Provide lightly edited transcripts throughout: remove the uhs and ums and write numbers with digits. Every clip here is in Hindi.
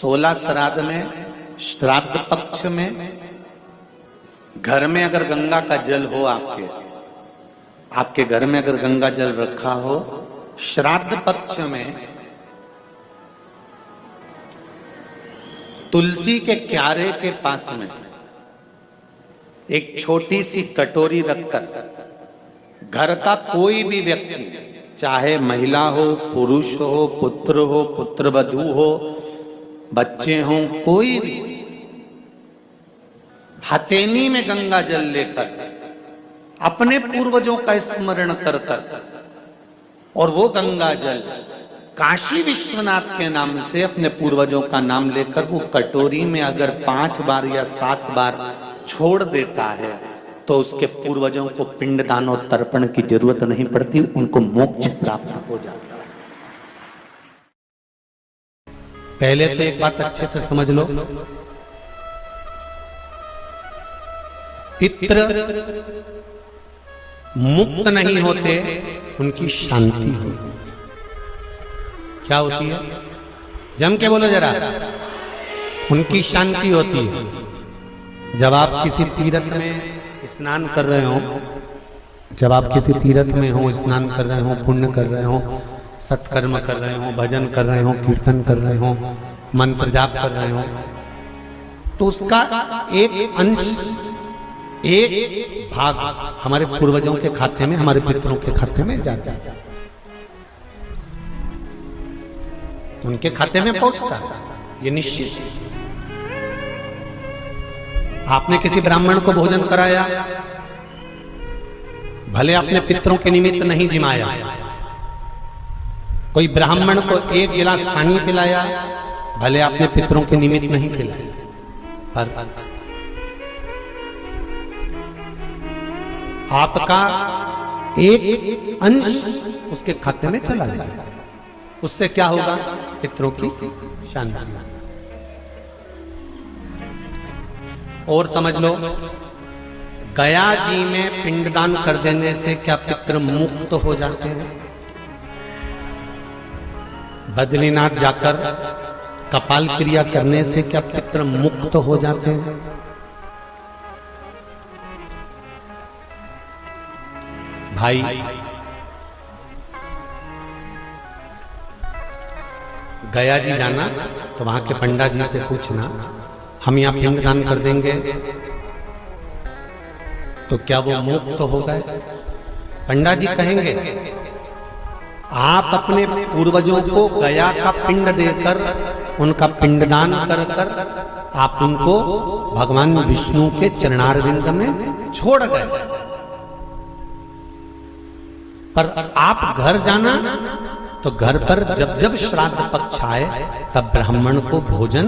16 श्राद्ध में, श्राद्ध पक्ष में, घर में अगर गंगा का जल हो, आपके घर में अगर गंगा जल रखा हो, श्राद्ध पक्ष में तुलसी के क्यारे के पास में एक छोटी सी कटोरी रखकर घर का कोई भी व्यक्ति, चाहे महिला हो, पुरुष हो, पुत्रवधू हो, बच्चे हों, कोई भी हथेली में गंगा जल लेकर अपने पूर्वजों का स्मरण कर और वो गंगा जल काशी विश्वनाथ के नाम से अपने पूर्वजों का नाम लेकर वो कटोरी में अगर 5 बार या 7 बार छोड़ देता है तो उसके पूर्वजों को पिंडदान और तर्पण की जरूरत नहीं पड़ती, उनको मोक्ष प्राप्त हो जाता है। पहले तो एक बात अच्छे से समझ लो, पितृ मुक्त नहीं होते, उनकी शांति होती है। क्या होती है? जम के बोलो जरा। उनकी शांति होती है। जब आप किसी तीर्थ में स्नान कर रहे हो, जब आप किसी तीर्थ में हो, स्नान कर रहे हो, पुण्य कर रहे हो, सत्कर्म कर रहे हो, भजन कर रहे हो, कीर्तन कर रहे हो, मंत्र जाप कर रहे हो, तो उसका एक अंश, एक भाग हमारे पूर्वजों के खाते में, हमारे पितरों के खाते में जाता है, उनके खाते में पहुंचता है, ये निश्चित है। आपने किसी ब्राह्मण को भोजन कराया, भले आपने पितरों के निमित्त नहीं जिमाया, कोई ब्राह्मण को 1 गिलास पानी पिलाया, भले आपने पितरों के निमित्त नहीं पिलाया, पर आपका एक अंश उसके खाते में चला जाएगा। उससे क्या होगा? पितरों की शांति। और समझ लो, गया जी में पिंडदान कर देने से क्या पितृ मुक्त हो जाते हैं? बद्रीनाथ जाकर कपाल क्रिया करने से क्या पितृ मुक्त हो जाते हैं? भाई, गया जी जाना तो वहां के पंडा जी से पूछना, हम यहाँ पिंडदान कर देंगे तो क्या वो मुक्त हो गए? पंडा जी कहेंगे, आप अपने पूर्वजों को गया का पिंड देकर, उनका पिंडदान कर आप उनको भगवान विष्णु के चरणारविंद में छोड़ गए, पर आप घर जाना तो घर पर जब जब श्राद्ध पक्ष आए तब ब्राह्मण को भोजन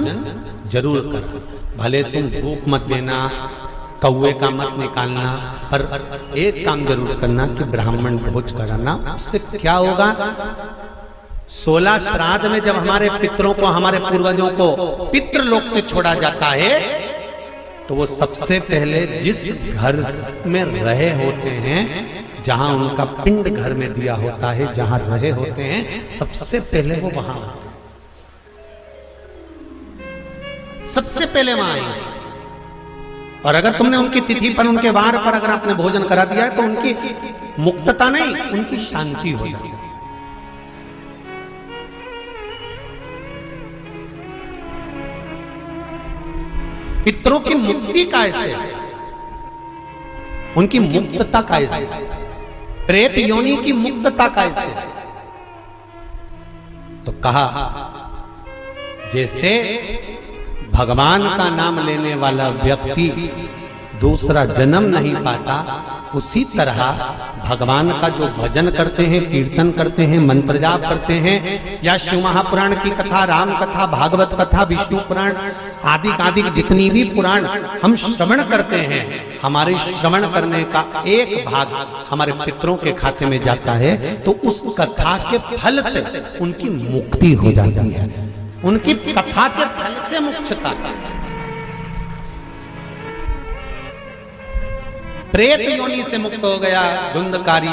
जरूर करा। भले तुम भूख मत देना, कौवे का मत निकालना, पर एक काम जरूर करना कि ब्राह्मण भोज कराना। उससे क्या होगा? 16 श्राद्ध में जब हमारे पितरों को, हमारे पूर्वजों को पितृलोक से छोड़ा जाता है तो वो सबसे पहले जिस घर में रहे होते हैं, जहां उनका पिंड घर में दिया होता है, जहां रहे होते हैं, सबसे पहले वो वहां आते हैं, सबसे पहले वहां आएंगे। और अगर तुमने उनकी तिथि पर, उनके वार पर अगर आपने भोजन करा दिया है तो उनकी मुक्तता नहीं, उनकी शांति हो जाती है। पितरों की मुक्ति कैसे है? उनकी मुक्तता कैसे है? प्रेत योनि की मुक्तता कैसे है? तो कहा, जैसे भगवान का नाम लेने वाला व्यक्ति दूसरा जन्म नहीं पाता, उसी तरह भगवान का जो भजन करते हैं, कीर्तन करते हैं, मंत्र जाप करते हैं, या शिव महापुराण की कथा, राम कथा, भागवत कथा, विष्णु पुराण आदि जितनी भी पुराण हम श्रवण करते हैं, हमारे श्रवण करने का एक भाग हमारे पितरों के खाते में जाता है, तो उस कथा के फल से उनकी मुक्ति हो जाती है, उनकी कथा के फल से मोक्षता। प्रेत योनि से मुक्त हो गया धुंधकारी,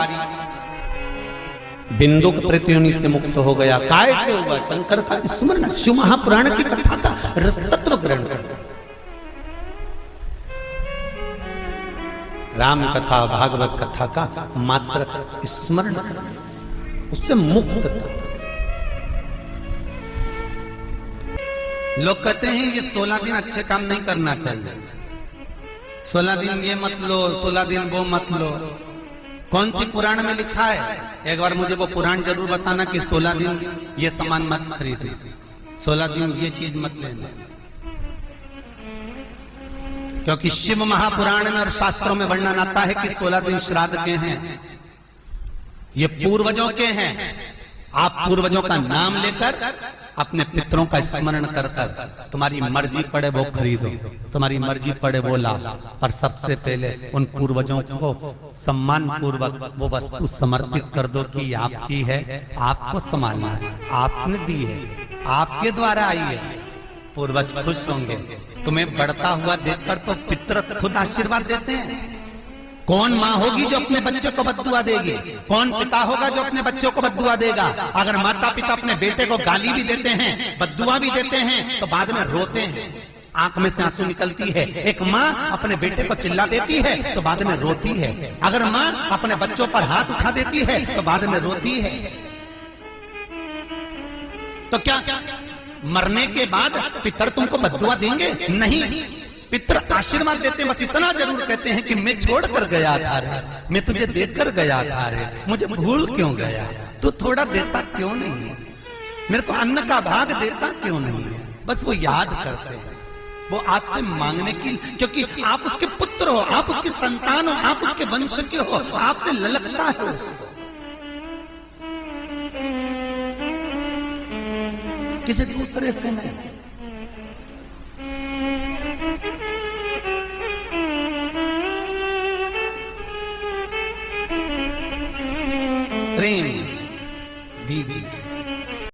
बिंदुक प्रेत योनि से मुक्त हो गया। काय से होगा? शंकर का स्मरण, शिव महापुराण की कथा का रस तत्व ग्रहण करने से, राम कथा भागवत कथा का मात्र स्मरण करने से उससे मुक्तता। लोग कहते हैं ये 16 दिन अच्छे काम नहीं करना चाहिए, 16 दिन ये मत लो, 16 दिन वो मत लो। कौन सी पुराण में लिखा है? एक बार मुझे वो पुराण जरूर बताना कि 16 दिन ये सामान मत खरीदना, 16 दिन ये चीज मत लेना। क्योंकि शिव महापुराण में और शास्त्रों में वर्णन आता है कि 16 दिन श्राद्ध के हैं, ये पूर्वजों के हैं। आप पूर्वजों का नाम लेकर अपने पितरों का स्मरण कर कर तुम्हारी मर्जी पड़े वो खरीदो, तुम्हारी मर्जी पड़े वो ला, पर सबसे पहले उन पूर्वजों को सम्मान पूर्वक वो वस्तु समर्पित कर दो कि आपकी है, आपको संभालना है, आपने दी है, आपके द्वारा आई है। पूर्वज खुश होंगे। तुम्हें बढ़ता हुआ देखकर तो पितर खुद आशीर्वाद देते हैं। कौन माँ होगी जो अपने बच्चे को बद्दुआ देगी? कौन पिता होगा जो अपने बच्चों को बद्दुआ देगा? अगर माता पिता अपने बेटे को गाली भी देते हैं, बद्दुआ भी देते हैं, तो बाद में रोते हैं, आंख में से आंसू निकलती है। एक माँ अपने बेटे को चिल्ला देती है तो बाद में रोती है। अगर माँ अपने बच्चों पर हाथ उठा देती है तो बाद में रोती है। तो क्या मरने के बाद पितर तुमको बद्दुआ देंगे? नहीं, पितर आशीर्वाद देते, बस इतना जरूर कहते हैं कि मैं छोड़ कर गया था रे, मैं तुझे देकर गया था रे, मुझे भूल क्यों गया? तू थोड़ा देता क्यों नहीं है? मेरे को अन्न का भाग देता क्यों नहीं है? बस वो याद करते हैं, वो आपसे मांगने की, क्योंकि आप उसके पुत्र हो, आप उसकी संतान हो, आप उसके वंश के हो, आपसे ललकता है उसको, किसी दूसरे से नहीं। प्रेम दीजिए।